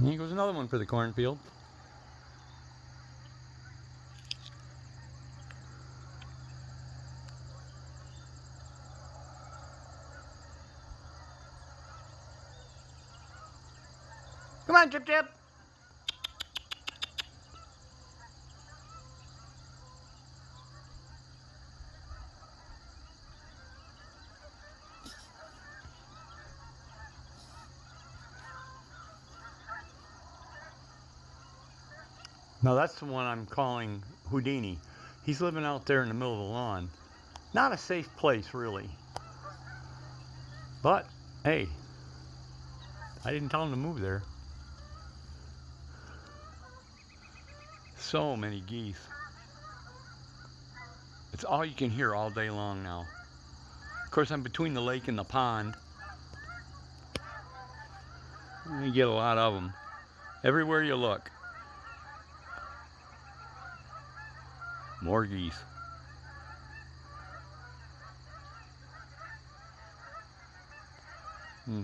Here goes another one for the cornfield. Come on, Chip Chip. Now that's the one I'm calling Houdini. He's living out there in the middle of the lawn. Not a safe place, really. But, hey, I didn't tell him to move there. So many geese. It's all you can hear all day long now. Of course, I'm between the lake and the pond. You get a lot of them. Everywhere you look. More geese. Hmm.